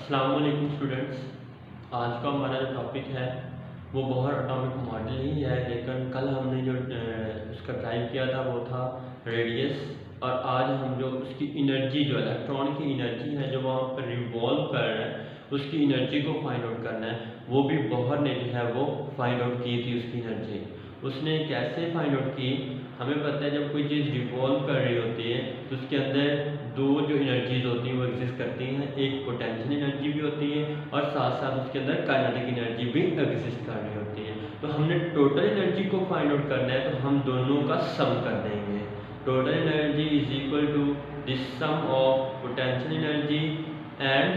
अस्सलाम वालेकुम स्टूडेंट्स। आज का हमारा जो टॉपिक है वो बोहर एटॉमिक मॉडल ही है, लेकिन कल हमने जो उसका ड्राइव किया था वो था रेडियस। और आज हम जो उसकी एनर्जी, जो इलेक्ट्रॉन की एनर्जी है जो वहाँ पर रिवॉल्व कर रहा है, उसकी एनर्जी को फाइंड आउट करना है। वो भी बोहर ने जो है वो फाइंड आउट की थी उसकी एनर्जी। उसने कैसे फाइंड आउट की? हमें पता है जब कोई चीज़ रिवॉल्व कर रही होती है तो उसके अंदर दो जो एनर्जीज होती हैं वो एग्जिस्ट करती हैं। एक पोटेंशियल एनर्जी भी होती है और साथ साथ उसके अंदर काइनेटिक एनर्जी भी एग्जिस्ट कर रही होती है। तो हमने टोटल एनर्जी को फाइंड आउट करना है, तो हम दोनों का सम कर देंगे। Total energy is equal to the sum of potential energy and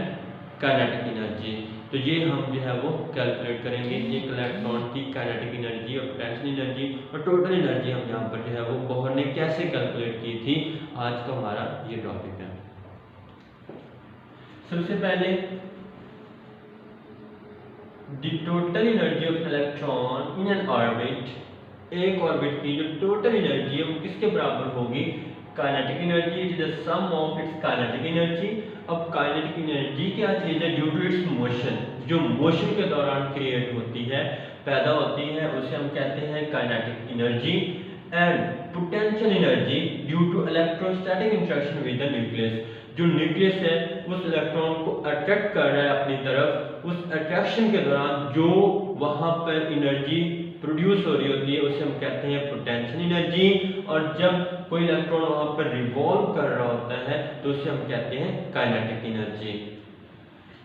kinetic energy. तो ये हम जो है वो कैलकुलेट करेंगे, एक इलेक्ट्रॉन की काइनेटिक एनर्जी और पोटेंशियल एनर्जी और टोटल एनर्जी हम यहाँ पर जो है वो बोहर ने कैसे कैलकुलेट की थी। आज का हमारा ये टॉपिक है। सबसे पहले the total energy of electron in an orbit, एक ऑर्बिट की जो टोटल एनर्जी है वो किसके बराबर होगी? Kinetic energy. It is the sum of its kinetic energy. अब काइनेटिक एनर्जी क्या चीज है? ड्यू टू इट्स मोशन, जो मोशन के दौरान क्रिएट होती है, पैदा होती है, उसे हम कहते हैं kinetic energy. And potential energy due to electrostatic interaction with the nucleus, जो न्यूक्लियस है उस इलेक्ट्रॉन को अट्रैक्ट कर रहा है अपनी तरफ, उस अट्रैक्शन के दौरान जो वहां पर एनर्जी प्रोड्यूस हो रही होती है उसे हम कहते हैं पोटेंशियल एनर्जी। और जब कोई इलेक्ट्रॉन वहां पर रिवॉल्व कर रहा होता है तो उसे हम कहते हैं काइनेटिक एनर्जी।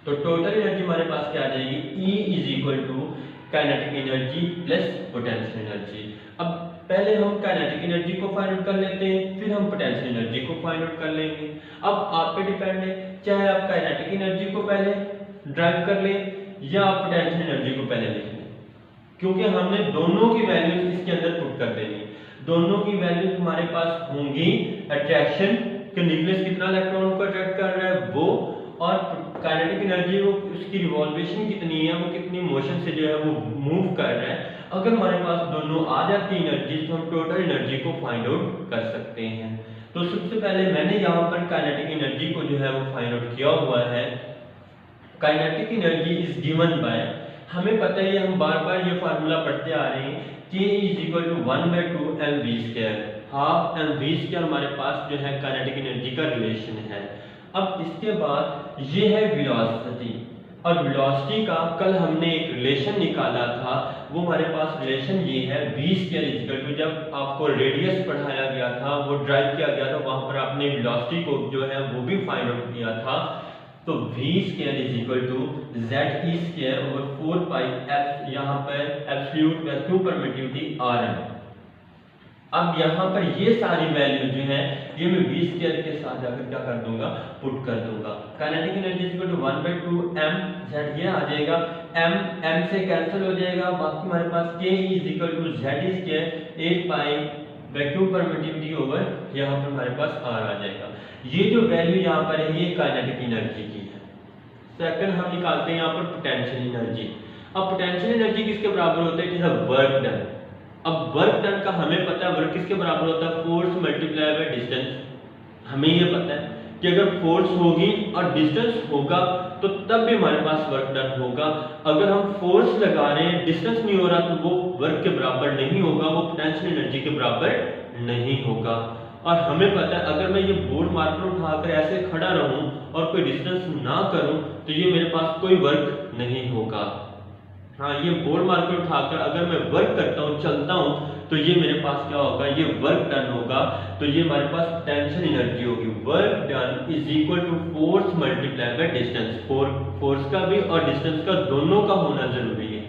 तो टोटल एनर्जी हमारे पास क्या आ जाएगी? E is equal to kinetic energy plus potential energy. अब पहले हम काइनेटिक एनर्जी को फाइंड आउट कर लेते हैं, फिर हम पोटेंशियल एनर्जी को फाइंड आउट कर लेंगे। अब आप पे डिपेंड है, चाहे आप काइनेटिक एनर्जी को पहले ड्राइव कर लें या आप पोटेंशियल एनर्जी को पहले लिख लें, क्योंकि हमने दोनों की वैल्यूज इसके अंदर पुट कर देनी। दोनों की वैल्यूज हमारे पास होंगी अट्रैक्शन के, न्यूक्लियस कितना इलेक्ट्रॉन को अट्रैक्ट कर रहा है वो, और काइनेटिक एनर्जी वो उसकी रिवॉल्वेशन कितनी है, वो कितनी मोशन से जो है वो मूव कर रहा है। अगर हमारे पास दोनों आ जाती एनर्जी तो हम टोटल एनर्जी को फाइंड आउट कर सकते हैं। तो सबसे पहले मैंने यहाँ पर काइनेटिक एनर्जी को जो है वो फाइंड आउट किया हुआ है। Kinetic energy is given by, हमें पता है, हम बार बार ये फार्मूला पढ़ते आ रहे हैं, K is equal to 1/2 mv square, half mv square हमारे पास जो है काइनेटिक एनर्जी का रिलेशन है। अब इसके बाद ये है वेलोसिटी, और वेलोसिटी का कल हमने एक रिलेशन निकाला था, वो हमारे पास रिलेशन ये है v square is equal to, जब आपको रेडियस पढ़ाया गया था, वो ड्राइव किया गया था, वहां पर आपने वेलोसिटी को जो है वो भी फाइंड आउट किया था। तो v square is equal to ZE square over 4 pi f, यहाँ पर एब्सोल्यूट वैक्यूम परमिटिविटी Rm। अब यहाँ पर ये सारी वैल्यू जो है ये मैं v स्क्वायर के साथ जाकर क्या कर दूंगा, पुट कर दूंगा। Kinetic energy is equal to 1/2 m z, ये आ जाएगा, m से कैंसिल हो जाएगा, बाकी हमारे पास K is equal to ZE square 8 pi vacuum permittivity over, यहाँ पर हमारे पास R आ जाएगा। ये जो वैल्यू यहाँ पर है ये काइनेटिक एनर्जी की है। सेकंड हम निकालते हैं यहाँ पर पोटेंशियल एनर्जी। अब पोटेंशियल एनर्जी किसके बराबर होता है? It is a work done. अब वर्क डन का हमें पता है वर्क किसके बराबर होता है? Force multiply by distance. हमें ये पता है कि अगर फोर्स होगी और डिस्टेंस होगा तो तब भी हमारे पास वर्क डन होगा। अगर हम फोर्स लगा रहे हैं, डिस्टेंस नहीं हो रहा, तो वो वर्क के बराबर नहीं होगा, वो पोटेंशियल एनर्जी के बराबर नहीं होगा। और हमें पता है अगर मैं ये बोर्ड मार्कर उठाकर ऐसे खड़ा रहूं और कोई डिस्टेंस ना करूं तो ये मेरे पास कोई वर्क नहीं होगा। हाँ, ये बोर्ड मार्कर उठाकर अगर मैं वर्क करता हूं, चलता हूं, तो ये मेरे पास क्या होगा? ये वर्क डन होगा। तो ये हमारे पास पोटेंशियल एनर्जी होगी। Work done is equal to force multiply by distance. Force का भी और डिस्टेंस का दोनों का होना जरूरी है।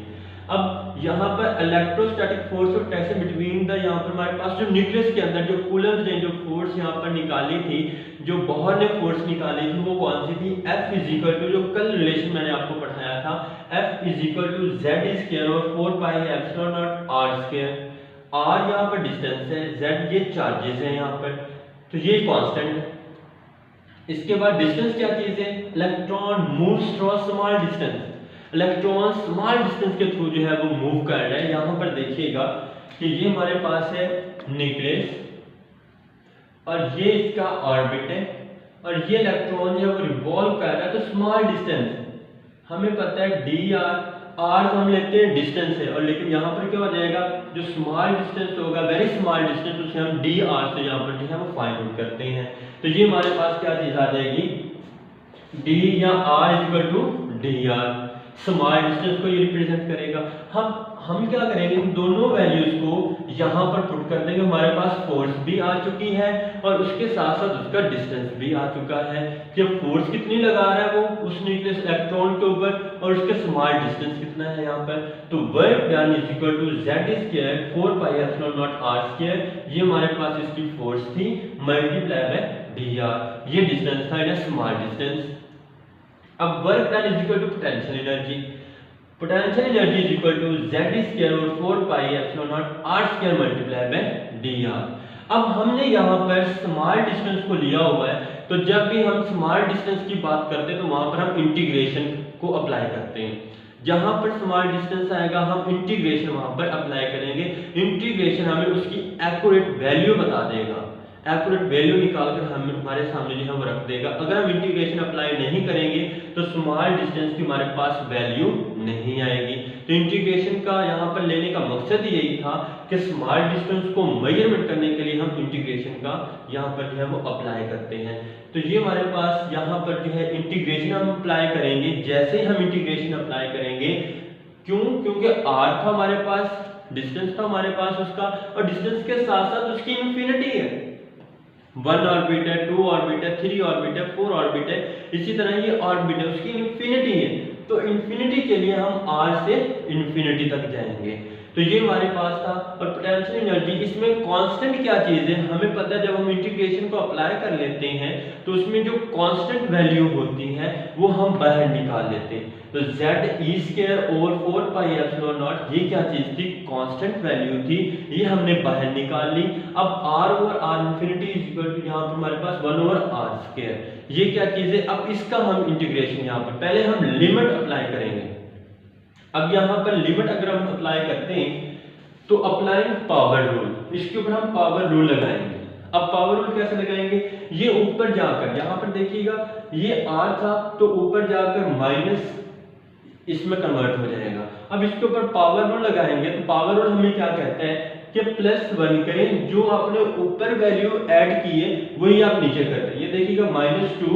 अब यहाँ पर इलेक्ट्रोस्टैटिक फोर्स और टेंशन बिटवीन द, यहाँ पर हमारे पास जो न्यूक्लियस के अंदर जो कूलम्ब ने जो फोर्स यहाँ पर निकाली थी, जो बोहर ने फोर्स निकाली थी, वो कौन सी थी? F इज इक्वल टू, जो कल रिलेशन मैंने आपको पढ़ाया था, F is equal to ZE square और 4 pi epsilon naught R square. R यहाँ पर डिस्टेंस है, Z ये चार्जेस है यहाँ पर, तो ये कांस्टेंट है। इसके बाद डिस्टेंस क्या चीज है? Electron moves through small distance. Electron small distance के थ्रू जो है वो मूव कर रहा है। यहाँ पर देखिएगा कि ये हमारे पास है न्यूक्लियस और ये इसका ऑर्बिट है, और ये इलेक्ट्रॉन जो है वो रिवॉल्व कर रहा है, तो स्मॉल डिस्टेंस हमें पता है डी आर तो हम लेते हैं डिस्टेंस है, और लेकिन यहाँ पर क्या हो जाएगा, जो स्मॉल डिस्टेंस होगा, वेरी स्मॉल डिस्टेंस, उसे हम डी आर से यहाँ पर जो है वो फाइंड आउट करते हैं। तो ये हमारे पास क्या चीज आ जाएगी, डी या R equal to D R, small distance को ये रिप्रेजेंट करेगा। हम क्या करेंगे, इन दोनों वैल्यूज को यहाँ पर पुट कर देंगे। हमारे पास फोर्स भी आ चुकी है और उसके साथ साथ उसका डिस्टेंस भी आ चुका है कि फोर्स कितनी लगा रहा है वो उस न्यूक्लियस इलेक्ट्रॉन के ऊपर, और उसके स्मॉल डिस्टेंस कितना है यहाँ पर। तो work done is equal to z square 4 pi epsilon naught r square, ये हमारे पास इसकी फोर्स थी, मल्टीप्लाई बाय dr, ये डिस्टेंस था, ये स्मॉल डिस्टेंस। अब work done is equal to potential energy, potential energy is equal to z square और 4 pi epsilon naught r square multiply by dr। अब हमने यहाँ पर स्मॉल डिस्टेंस को लिया हुआ है, तो जब भी हम स्मॉल डिस्टेंस की बात करते हैं तो वहां पर हम इंटीग्रेशन को अप्लाई करते हैं। जहां पर स्मॉल डिस्टेंस आएगा हम इंटीग्रेशन वहां पर अप्लाई करेंगे। इंटीग्रेशन हमें उसकी एक्यूरेट वैल्यू बता देगा, एक्यूरेट वैल्यू निकालकर हम हमारे सामने जो है वो रख देगा। अगर हम इंटीग्रेशन अप्लाई नहीं करेंगे तो स्मॉल डिस्टेंस की हमारे पास वैल्यू नहीं आएगी। तो इंटीग्रेशन का यहाँ पर लेने का मकसद यही था कि स्मॉल डिस्टेंस को मेजरमेंट करने के लिए हम इंटीग्रेशन का यहाँ पर जो है वो अप्लाई करते हैं। तो ये हमारे पास यहाँ पर जो है इंटीग्रेशन हम अप्लाई करेंगे। जैसे ही हम इंटीग्रेशन अप्लाई करेंगे, क्योंकि r था हमारे पास, डिस्टेंस था हमारे पास उसका, और डिस्टेंस के साथ साथ उसकी इंफिनिटी है, 1 ऑर्बिट है, 2 ऑर्बिट है, 3 ऑर्बिट है, 4 ऑर्बिट है, इसी तरह ये ऑर्बिट है, उसकी इंफिनिटी है। तो इंफिनिटी के लिए हम r से इंफिनिटी तक जाएंगे। तो ये हमारे पास था। और पोटेंशियल एनर्जी, इसमें कांस्टेंट क्या चीज है हमें पता है। जब हम इंटीग्रेशन को अप्लाई कर लेते हैं तो उसमें जो कांस्टेंट वैल्यू होती है वो हम बाहर निकाल लेते हैं। तो z E square over 4 pi epsilon not, ये क्या चीज थी, कांस्टेंट वैल्यू थी, ये हमने बाहर निकाल ली। अब r over r infinity is equal to यहाँ पर हमारे पास 1 ओवर r स्क्वायर, ये क्या चीज है। अब इसका हम इंटीग्रेशन यहाँ पर पहले हम लिमिट अप्लाई करेंगे। अब यहाँ पर लिमिट अगर हम अप्लाई करते हैं तो अप्लाइंग पावर रूल, इसके ऊपर हम पावर रूल लगाएंगे। अब पावर रूल कैसे लगाएंगे, ये ऊपर जाकर यहाँ पर देखिएगा ये r था तो ऊपर जाकर माइनस इसमें कन्वर्ट हो जाएगा। अब इसके ऊपर पावर रूल लगाएंगे तो पावर रूल हमें क्या कहता है कि +1 करें, जो आपने ऊपर वैल्यू ऐड की है वही आप नीचे कर रहे हैं। ये देखिएगा -2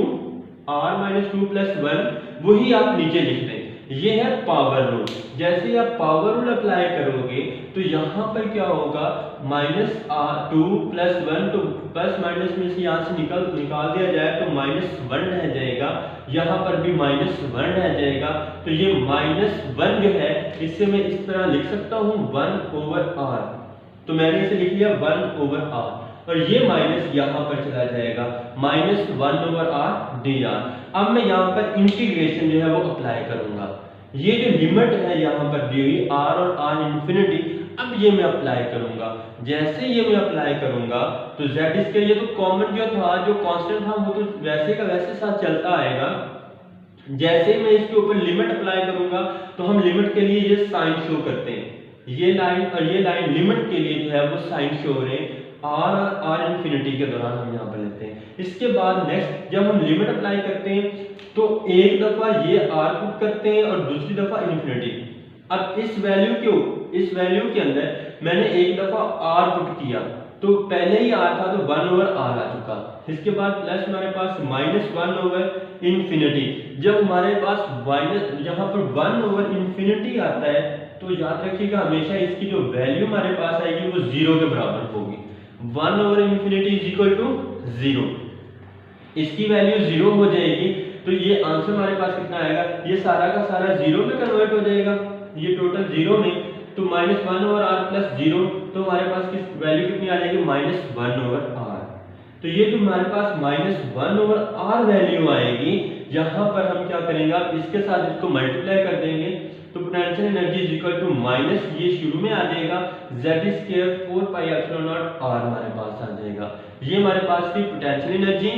r -2 + 1 वही आप नीचे लिखते हैं, ये है पावर रूल। जैसे ही आप पावर रूल अप्लाई करोगे तो यहाँ पर क्या होगा, -2 + 1, तो प्लस माइनस में से यहाँ से निकाल दिया जाए तो -1 रह जाएगा, यहाँ पर भी -1 रह जाएगा। तो ये -1 जो है इसे मैं इस तरह लिख सकता हूँ 1 ओवर r, तो मैंने इसे लिख लिया 1 ओवर r, और ये माइनस यहाँ पर चला जाएगा -1 ओवर r dr। अब मैं यहाँ पर इंटीग्रेशन जो है वो अप्लाई करूंगा। ये जो लिमिट है यहाँ पर दी हुई r और r इंफिनिटी, अब ये मैं अप्लाई करूंगा। जैसे ये मैं अप्लाई करूंगा तो z इसके, ये तो कॉमन जो था, जो कांस्टेंट था वो तो वैसे का वैसे साथ चलता आएगा। जैसे मैं इसके ऊपर लिमिट अप्लाई करूंगा तो हम लिमिट के लिए ये साइन शो करते हैं, ये लाइन और ये लाइन लिमिट के लिए जो है वो साइन शो हो रहे हैं, r और r इंफिनिटी के दौरान हम यहाँ पर लेते हैं। इसके बाद नेक्स्ट जब हम लिमिट अप्लाई करते हैं तो एक दफा ये r पुट करते हैं और दूसरी दफा इंफिनिटी। अब इस वैल्यू के अंदर मैंने एक दफा r पुट किया तो पहले ही r था तो 1 ओवर r आ चुका। इसके बाद प्लस हमारे पास -1 ओवर इंफिनिटी। जब हमारे पास माइनस यहाँ पर 1 ओवर इंफिनिटी आता है तो याद रखिएगा हमेशा इसकी जो वैल्यू हमारे पास आएगी वो 0 के बराबर होगी। 1 over infinity is equal to 0, इसकी वैल्यू 0 हो जाएगी तो ये आंसर हमारे पास कितना आएगा, ये सारा का सारा 0 में कन्वर्ट हो जाएगा, ये टोटल 0 में। तो -1 ओवर r + 0, तो हमारे पास किस वैल्यू कितनी आ जाएगी, -1 ओवर r। तो ये जो हमारे पास -1 ओवर r वैल्यू आएगी, यहाँ पर हम क्या करेंगे, आप इसके साथ इसको मल्टीप्लाई कर देंगे तो potential energy is equal to minus, ये शुरू में आ जाएगा z² 4 pi epsilon naught r हमारे पास आ जाएगा। ये हमारे पास थी पोटेंशियल एनर्जी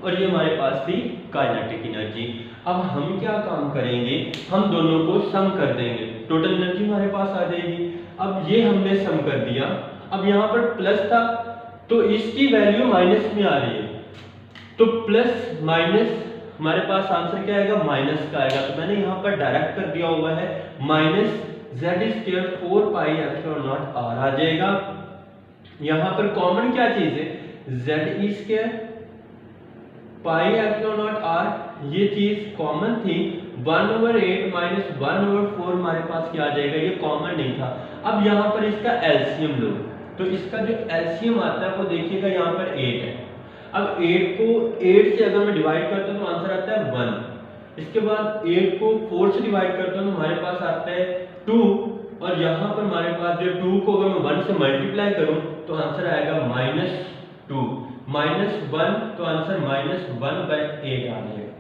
और ये हमारे पास थी काइनेटिक एनर्जी। अब हम क्या काम करेंगे, हम दोनों को सम कर देंगे, टोटल एनर्जी हमारे पास आ जाएगी। अब ये हमने सम कर दिया, अब यहाँ पर प्लस था तो इसकी वैल्यू माइनस में आ रही है, तो प्लस माइनस हमारे पास आंसर क्या आएगा, माइनस का आएगा। तो मैंने यहाँ पर डायरेक्ट कर दिया हुआ है minus z² 4 pi epsilon naught r आ जाएगा। यहाँ पर कॉमन क्या चीज है, z² पाई एप्सिलॉन नॉट r, ये चीज कॉमन थी। 1/8 माइनस 1/4 हमारे पास क्या आ जाएगा, ये कॉमन नहीं था। अब यहाँ पर इसका एलसीएम लो, तो इसका जो एलसीएम आता है वो देखिएगा यहाँ पर 8 है। अब 8 को 8 से अगर मैं डिवाइड करता हूँ तो आंसर आता है 1। इसके बाद 8 को 4 से डिवाइड करता हूँ तो हमारे पास आता है 2, और यहाँ पर हमारे पास जो 2 को अगर मैं 1 से मल्टीप्लाई करूँ तो आंसर आएगा -2, -1, तो आंसर -1/8 आ जाएगा।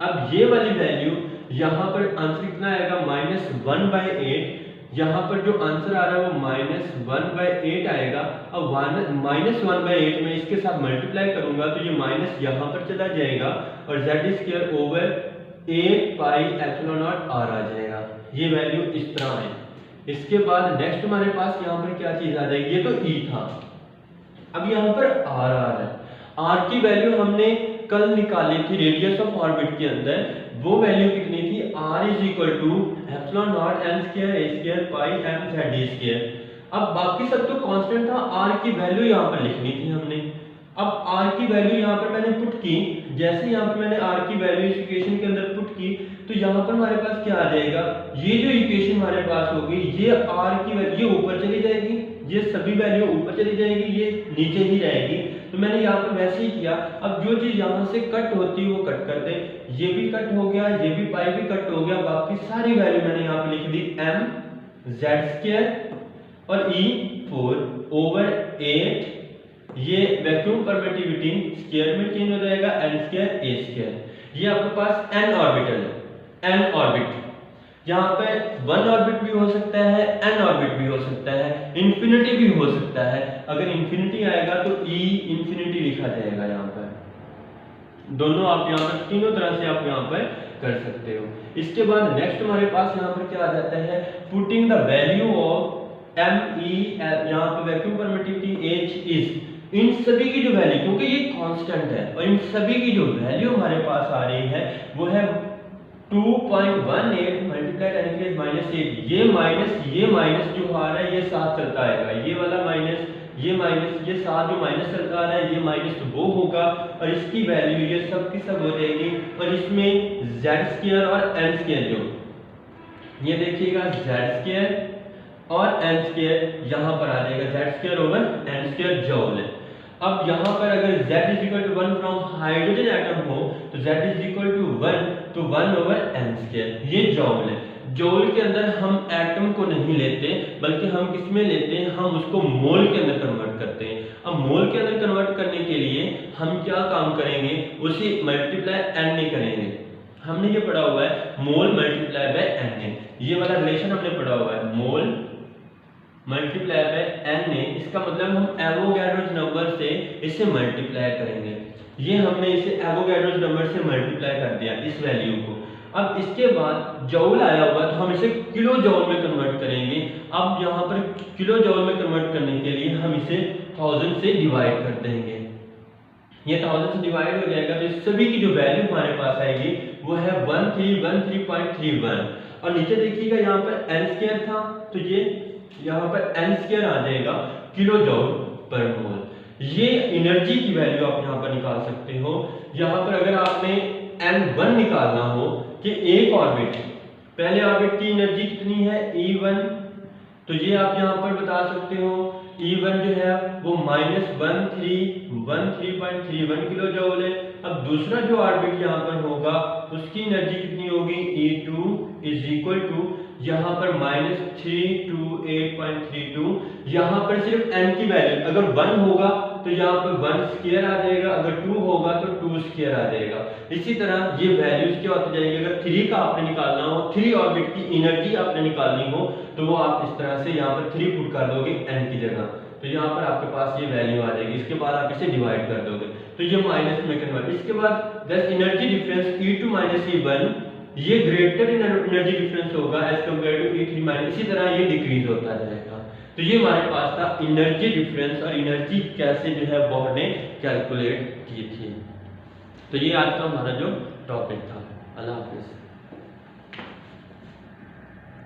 अब ये वाली वैल्यू यहाँ पर आंसर कितना आएगा, -1/8। यहाँ पर जो आंसर आ रहा है वो -1/8 आएगा। अब -1/8 में इसके साथ मल्टीप्लाई करूंगा तो ये माइनस यहाँ पर चला जाएगा और z² 8 पाई एप्सिलॉन नॉट r आ जाएगा। ये वैल्यू इस तरह है। इसके बाद नेक्स्ट हमारे पास यहाँ पर क्या चीज आ जाएगी, ये तो e था, अब यहाँ पर r आ रहा है। r की वैल्यू हमने कल निकाली थी रेडियस ऑफ ऑर्बिट के अंदर, वो वैल्यू कितनी थी, r epsilon not m² a² pi m z²। अब बाकी सब तो कांस्टेंट था, r की वैल्यू यहाँ पर लिखनी थी हमने। अब r की वैल्यू यहाँ पर मैंने पुट की, जैसे यहाँ पर मैंने r की वैल्यू इस इक्वेशन के अंदर पुट की तो यहाँ पर हमारे पास क्या आ जाएगा, ये जो इक्वेशन हमारे पास होगी ये r की वैल्यू ऊपर चली जाएगी, ये सभी वैल्यू ऊपर चली जाएगी, ये नीचे ही रहेगी। तो मैंने यहाँ पर वैसे ही किया। अब जो चीज यहाँ से कट होती है वो कट कर दे, ये भी कट हो गया, ये भी पाई भी कट हो गया, बाकी सारी वैल्यू मैंने यहाँ पे लिख दी m z² और e/8। ये वैक्यूम परमिटिविटी स्क्वायर में चेंज हो जाएगा n² a²। ये आपके पास n ऑर्बिटल है, n ऑर्बिट, यहाँ पे 1 ऑर्बिट भी हो सकता है, n ऑर्बिट भी हो सकता है, इंफिनिटी भी हो सकता है। अगर इंफिनिटी आएगा तो e इंफिनिटी लिखा जाएगा यहाँ पर। दोनों आप यहाँ पर तीनों तरह से आप यहाँ पर कर सकते हो। इसके बाद नेक्स्ट हमारे पास यहाँ पर क्या आ जाता है, putting the value of m e, यहाँ पे वैक्यूम परमिटिविटी h इज, इन सभी की जो वैल्यू, क्योंकि ये कांस्टेंट है और इन सभी की जो वैल्यू हमारे पास आ रही है वो है 2.18 मल्टीप्लाई 10⁻⁸। ये माइनस जो आ रहा है ये साथ चलता आएगा, ये वाला माइनस, ये माइनस, ये साथ जो माइनस चलता आ रहा है ये माइनस तो वो होगा, और इसकी वैल्यू ये सब की सब हो जाएगी। और इसमें z² और n² जो, ये देखिएगा z² और n² यहाँ पर आ जाएगा, z² n² जूल। अब यहाँ पर अगर z 1 फ्रॉम हाइड्रोजन एटम हो तो z 1, तो 1/n², ये जूल है। जूल के अंदर हम एटम को नहीं लेते बल्कि हम किस में लेते हैं, हम उसको मोल के अंदर कन्वर्ट करते हैं। अब मोल के अंदर कन्वर्ट करने के लिए हम क्या काम करेंगे, उसी मल्टीप्लाई n करेंगे। हमने ये पढ़ा हुआ है मोल मल्टीप्लाई बाय n, ये वाला रिलेशन हमने पढ़ा हुआ है, मोल मल्टीप्लाई बाय n। इसका मतलब हम एवोगैड्रोस नंबर से इसे मल्टीप्लाई करेंगे। ये हमने इसे एवोगैड्रोस नंबर से मल्टीप्लाई कर दिया इस वैल्यू को। अब इसके बाद जूल आया हुआ तो हम इसे किलो जूल में कन्वर्ट करेंगे। अब यहाँ पर किलो जूल में कन्वर्ट करने के लिए हम इसे 1000 से डिवाइड कर देंगे। ये 1000 से डिवाइड हो जाएगा तो इस सभी की जो वैल्यू हमारे पास आएगी वो है 1313.31। और नीचे देखिएगा यहाँ पर n² था तो ये यहाँ पर n² आ जाएगा किलो जूल पर मोल। ये एनर्जी की वैल्यू आप यहाँ पर निकाल सकते हो। यहाँ पर अगर आपने n1 निकालना हो कि एक ऑर्बिट, पहले ऑर्बिट की एनर्जी कितनी है E1, तो ये आप यहाँ पर बता सकते हो E1 जो है वो -1331 किलो जूल है। अब दूसरा जो ऑर्बिट यहाँ पर होगा उसकी एनर्जी कितनी होगी, E2 इज इक्वल टू यहाँ पर -328.32। यहाँ पर सिर्फ n की वैल्यू अगर 1 होगा तो यहाँ पर 1² आ जाएगा, अगर 2 होगा तो 2² आ जाएगा। इसी तरह ये वैल्यूज क्या होती जाएगी। अगर 3 का आपने निकालना हो, 3 ऑर्बिट की एनर्जी आपने निकालनी हो तो वो आप इस तरह से यहाँ पर 3 पुट कर दोगे n की जगह, तो यहाँ पर आपके पास ये वैल्यू आ जाएगी। इसके बाद आप इसे डिवाइड कर दोगे तो ये माइनस में कन्वर्ट। इसके बाद दस एनर्जी डिफरेंस E2 E1 ये ग्रेटर एनर्जी डिफरेंस होगा एज कंपेयर टू E3 इसी तरह ये डिक्रीज होता जाएगा। तो ये हमारे पास था एनर्जी डिफरेंस और एनर्जी कैसे जो है बोहर ने कैलकुलेट की थी। तो ये आज का हमारा जो टॉपिक था। अल्लाह हाफिज़।